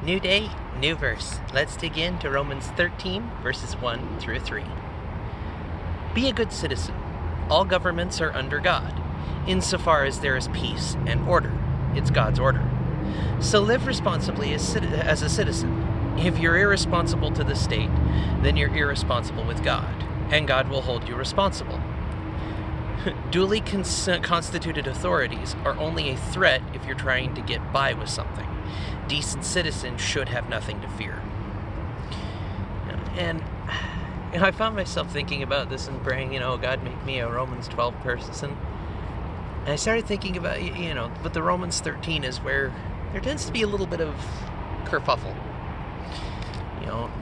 New day, new verse. Let's dig into Romans 13, verses 1 through 3. Be a good citizen. All governments are under God, insofar as there is peace and order. It's God's order. So live responsibly as a citizen. If you're irresponsible to the state, then you're irresponsible with God, and God will hold you responsible. Duly constituted authorities are only a threat if you're trying to get by with something. Decent citizens should have nothing to fear. And I found myself thinking about this and praying, God, make me a Romans 12 person. And I started thinking about, but the Romans 13 is where there tends to be a little bit of kerfuffle.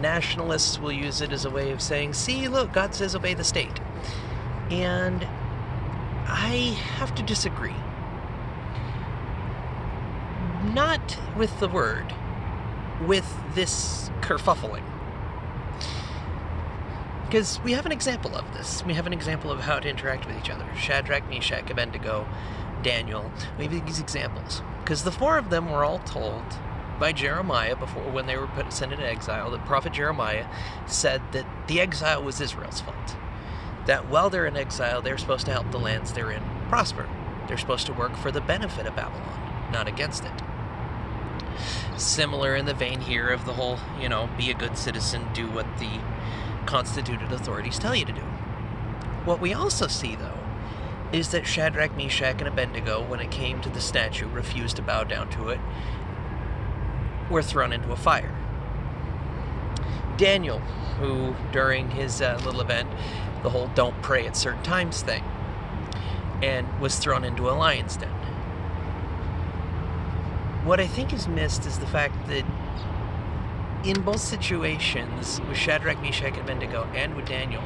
Nationalists will use it as a way of saying, see, look, God says obey the state. And I have to disagree. Not with the word, with this kerfuffling. Because we have an example of this. We have an example of how to interact with each other. Shadrach, Meshach, Abednego, Daniel. We have these examples. Because the four of them were all told by Jeremiah before, when they were sent into exile, that prophet Jeremiah said that the exile was Israel's fault. That while they're in exile, they're supposed to help the lands they're in prosper. They're supposed to work for the benefit of Babylon, not against it. Similar in the vein here of the whole, be a good citizen, do what the constituted authorities tell you to do. What we also see, though, is that Shadrach, Meshach, and Abednego, when it came to the statue, refused to bow down to it, were thrown into a fire. Daniel, who during his little event, the whole don't pray at certain times thing, and was thrown into a lion's den. What I think is missed is the fact that in both situations, with Shadrach, Meshach, and Abednego, and with Daniel,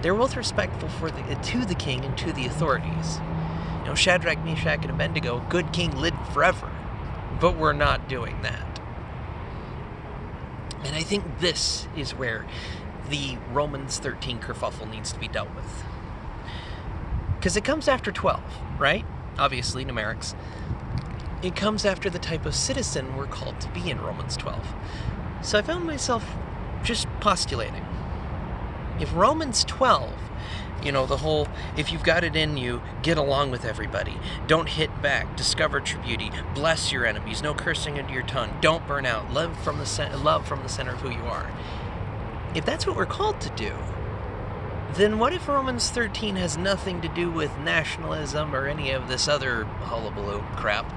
they're both respectful to the king and to the authorities. Shadrach, Meshach, and Abednego, good king, live forever, but we're not doing that. And I think this is where the Romans 13 kerfuffle needs to be dealt with. Because it comes after 12, right? Obviously, numerics. It comes after the type of citizen we're called to be in Romans 12. So I found myself just postulating. If Romans 12, the whole, if you've got it in you, get along with everybody, don't hit back, discover true beauty, bless your enemies, no cursing under your tongue, don't burn out, love from the center of who you are. If that's what we're called to do, then what if Romans 13 has nothing to do with nationalism or any of this other hullabaloo crap,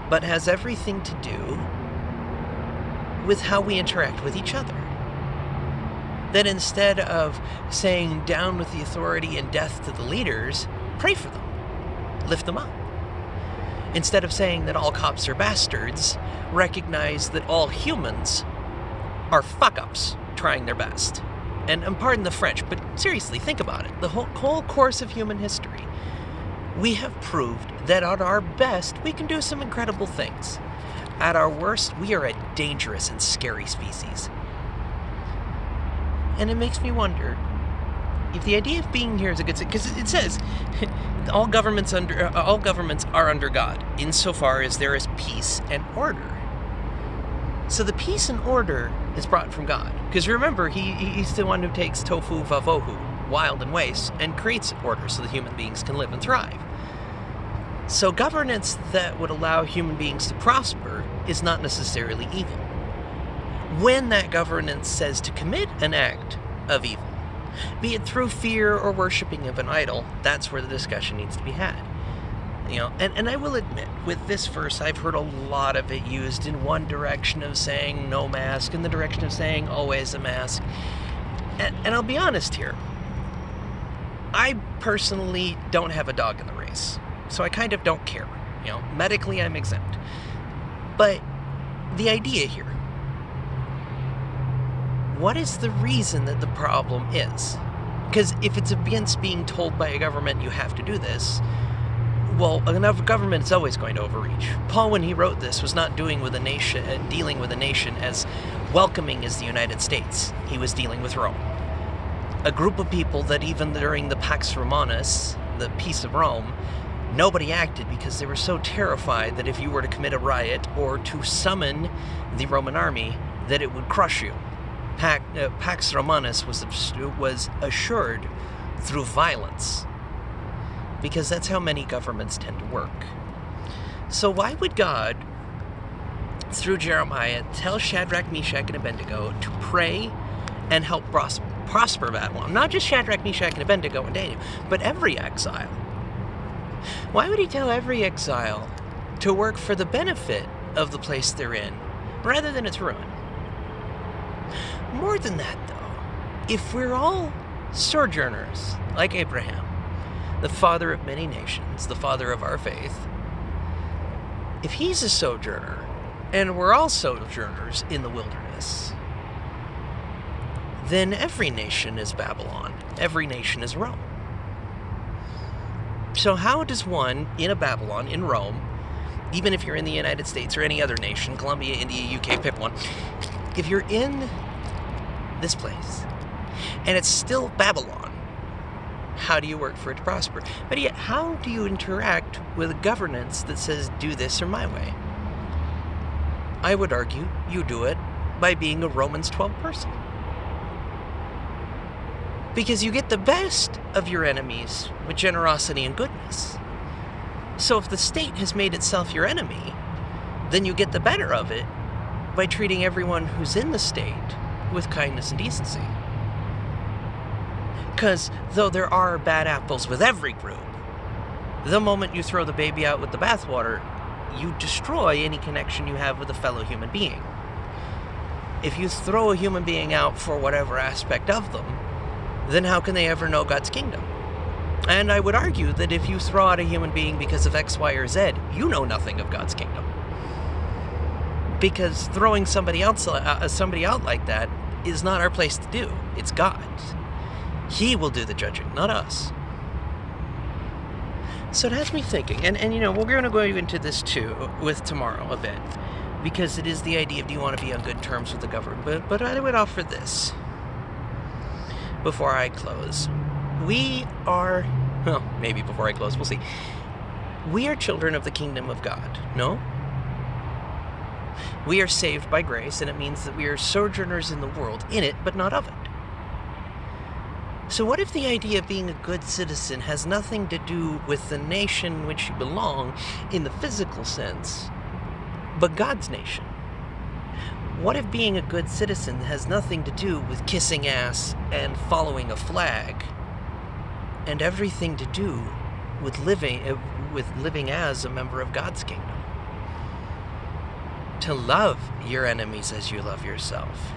but has everything to do with how we interact with each other? That instead of saying down with the authority and death to the leaders, pray for them, lift them up. Instead of saying that all cops are bastards, recognize that all humans are fuck-ups trying their best. And pardon the French, but seriously, think about it. The whole course of human history, we have proved that at our best, we can do some incredible things. At our worst, we are a dangerous and scary species. And it makes me wonder if the idea of being here is a good thing, because it says all governments are under God, insofar as there is peace and order. So the peace and order is brought from God. Because remember, he's the one who takes tofu vavohu, wild and waste, and creates order so that human beings can live and thrive. So governance that would allow human beings to prosper is not necessarily evil. When that governance says to commit an act of evil, be it through fear or worshiping of an idol, that's where the discussion needs to be had. And I will admit, with this verse, I've heard a lot of it used in one direction of saying no mask, in the direction of saying always a mask. And I'll be honest here, I personally don't have a dog in the race, so I kind of don't care. Medically I'm exempt. But the idea here, what is the reason that the problem is? Because if it's against being told by a government you have to do this, well, another government is always going to overreach. Paul, when he wrote this, was not dealing with a nation as welcoming as the United States. He was dealing with Rome. A group of people that even during the Pax Romanus, the Peace of Rome, Nobody acted because they were so terrified that if you were to commit a riot or to summon the Roman army, that it would crush you. Pax Romanus was assured through violence, because that's how many governments tend to work. So why would God, through Jeremiah, tell Shadrach, Meshach, and Abednego to pray and help prosper Babylon? Not just Shadrach, Meshach, and Abednego and Daniel, but every exile. Why would he tell every exile to work for the benefit of the place they're in, rather than its ruin? More than that, though, if we're all sojourners, like Abraham, the father of many nations, the father of our faith, if he's a sojourner, and we're all sojourners in the wilderness, then every nation is Babylon, every nation is Rome. So how does one in a Babylon, in Rome, even if you're in the United States or any other nation, Colombia, India, UK, pick one, if you're in this place and it's still Babylon, how do you work for it to prosper? But yet, how do you interact with a governance that says, do this or my way? I would argue you do it by being a Romans 12 person. Because you get the best of your enemies with generosity and goodness. So if the state has made itself your enemy, then you get the better of it by treating everyone who's in the state with kindness and decency. Because though there are bad apples with every group, the moment you throw the baby out with the bathwater, you destroy any connection you have with a fellow human being. If you throw a human being out for whatever aspect of them, then how can they ever know God's kingdom? And I would argue that if you throw out a human being because of X, Y, or Z, you know nothing of God's kingdom. Because throwing somebody out like that is not our place to do. It's God's. He will do the judging, not us. So it has me thinking, and you know, we're going to go into this too with tomorrow a bit, because it is the idea of, do you want to be on good terms with the government? But I would offer this before I close. We are, well, maybe before I close, we'll see. We are children of the kingdom of God, no? We are saved by grace, and it means that we are sojourners in the world, in it, but not of it. So what if the idea of being a good citizen has nothing to do with the nation in which you belong in the physical sense, but God's nation? What if being a good citizen has nothing to do with kissing ass and following a flag, and everything to do with living as a member of God's kingdom? To love your enemies as you love yourself.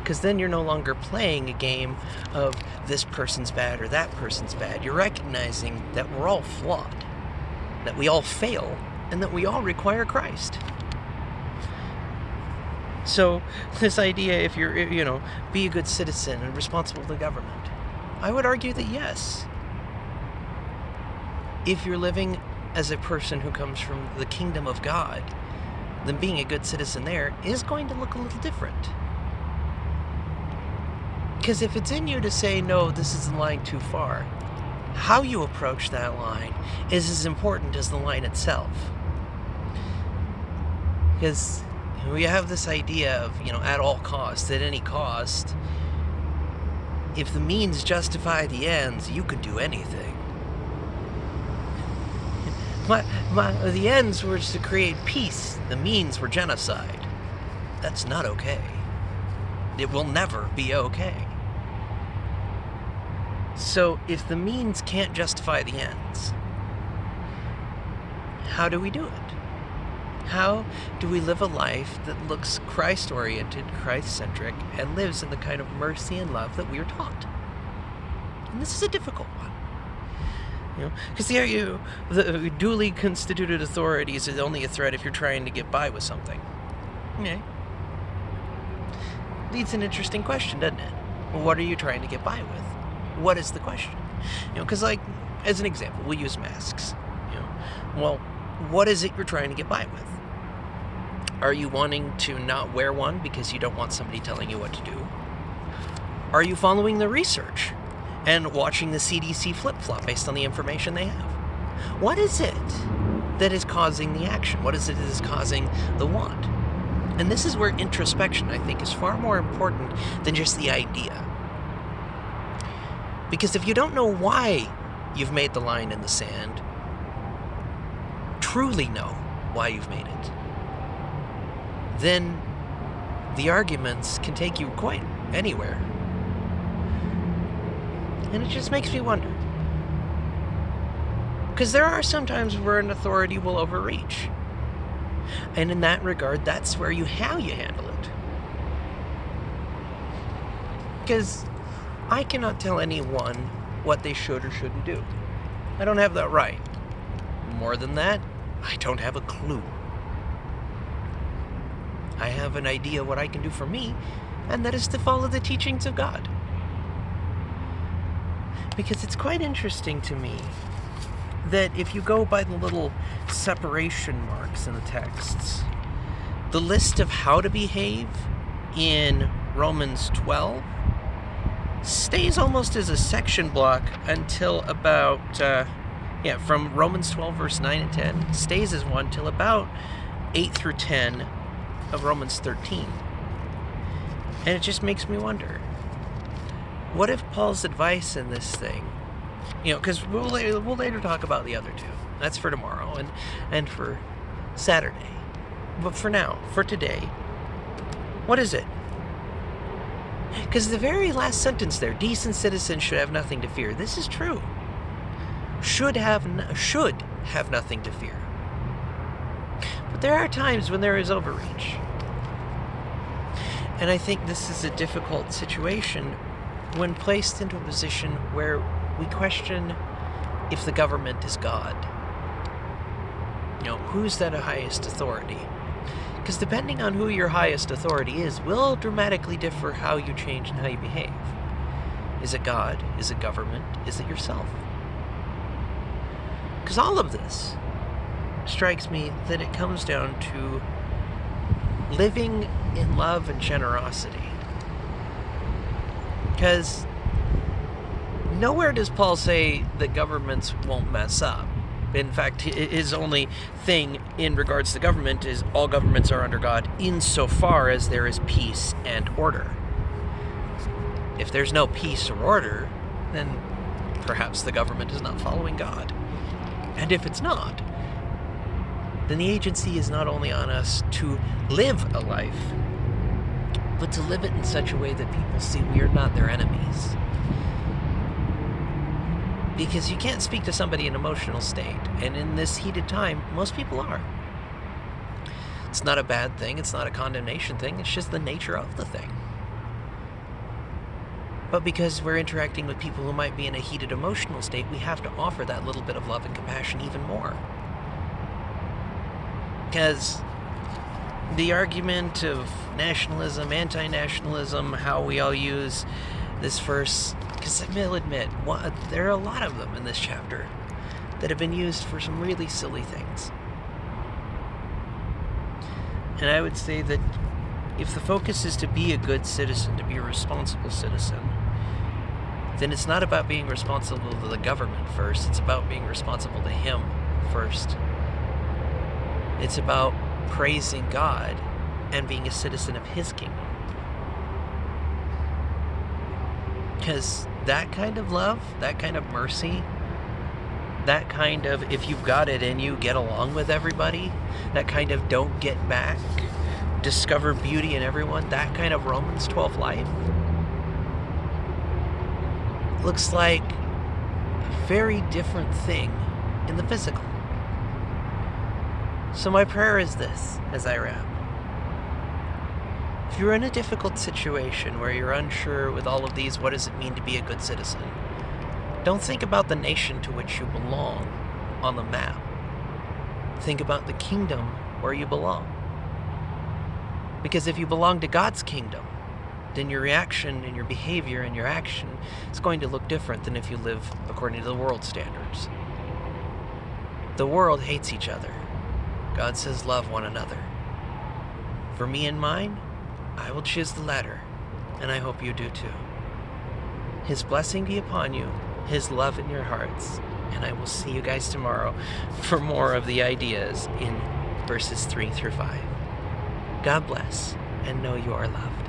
Because then you're no longer playing a game of this person's bad or that person's bad. You're recognizing that we're all flawed, that we all fail, and that we all require Christ. So this idea, if you're, you know, be a good citizen and responsible to the government, I would argue that yes. If you're living as a person who comes from the kingdom of God, then being a good citizen there is going to look a little different. Because if it's in you to say, no, this is the line too far, how you approach that line is as important as the line itself. Because we have this idea of, you know, at all costs, at any cost. If the means justify the ends, you can do anything. The ends were to create peace. The means were genocide. That's not okay. It will never be okay. So if the means can't justify the ends, how do we do it? How do we live a life that looks Christ-oriented, Christ-centric, and lives in the kind of mercy and love that we are taught? And this is a difficult one. You know, because the duly constituted authorities is only a threat if you're trying to get by with something. Okay. Leads an interesting question, doesn't it? Well, what are you trying to get by with? What is the question? You know, because, like, as an example, we'll use masks. You know, well, what is it you're trying to get by with? Are you wanting to not wear one because you don't want somebody telling you what to do? Are you following the research and watching the CDC flip-flop based on the information they have? What is it that is causing the action? What is it that is causing the want? And this is where introspection, I think, is far more important than just the idea. Because if you don't know why you've made the line in the sand, truly know why you've made it, then the arguments can take you quite anywhere. And it just makes me wonder. Because there are some times where an authority will overreach. And in that regard, that's where how you handle it. Because I cannot tell anyone what they should or shouldn't do. I don't have that right. More than that, I don't have a clue. I have an idea what I can do for me, and that is to follow the teachings of God. Because it's quite interesting to me that if you go by the little separation marks in the texts, the list of how to behave in Romans 12 stays almost as a section block until about, from Romans 12 verse 9 and 10, stays as one till about 8 through 10 of Romans 13. And it just makes me wonder, what if Paul's advice in this thing, because we'll later talk about the other two. That's for tomorrow and for Saturday. But for now, for today, what is it? Because the very last sentence there, decent citizens should have nothing to fear. This is true. Should have nothing to fear. But there are times when there is overreach. And I think this is a difficult situation when placed into a position where we question if the government is God. Who's that highest authority? Because depending on who your highest authority is, will dramatically differ how you change and how you behave. Is it God? Is it government? Is it yourself? Because all of this strikes me that it comes down to living in love and generosity. Because nowhere does Paul say that governments won't mess up. In fact, his only thing in regards to government is all governments are under God insofar as there is peace and order. If there's no peace or order, then perhaps the government is not following God. And if it's not, then the agency is not only on us to live a life, but to live it in such a way that people see we are not their enemies. Because you can't speak to somebody in an emotional state, and in this heated time, most people are. It's not a bad thing, it's not a condemnation thing, it's just the nature of the thing. But because we're interacting with people who might be in a heated emotional state, we have to offer that little bit of love and compassion even more. Because the argument of nationalism, anti-nationalism, how we all use this verse, because I will admit, there are a lot of them in this chapter that have been used for some really silly things. And I would say that if the focus is to be a good citizen, to be a responsible citizen, then it's not about being responsible to the government first, it's about being responsible to Him first. It's about praising God and being a citizen of His kingdom. Because that kind of love, that kind of mercy, that kind of, if you've got it in you, get along with everybody, that kind of don't get back, discover beauty in everyone, that kind of Romans 12 life, looks like a very different thing in the physical. So my prayer is this, as I wrap. If you're in a difficult situation where you're unsure with all of these, what does it mean to be a good citizen? Don't think about the nation to which you belong on the map. Think about the kingdom where you belong. Because if you belong to God's kingdom, then your reaction and your behavior and your action is going to look different than if you live according to the world's standards. The world hates each other. God says love one another. For me and mine, I will choose the latter, and I hope you do too. His blessing be upon you, His love in your hearts, and I will see you guys tomorrow for more of the ideas in verses 3 through 5. God bless, and know you are loved.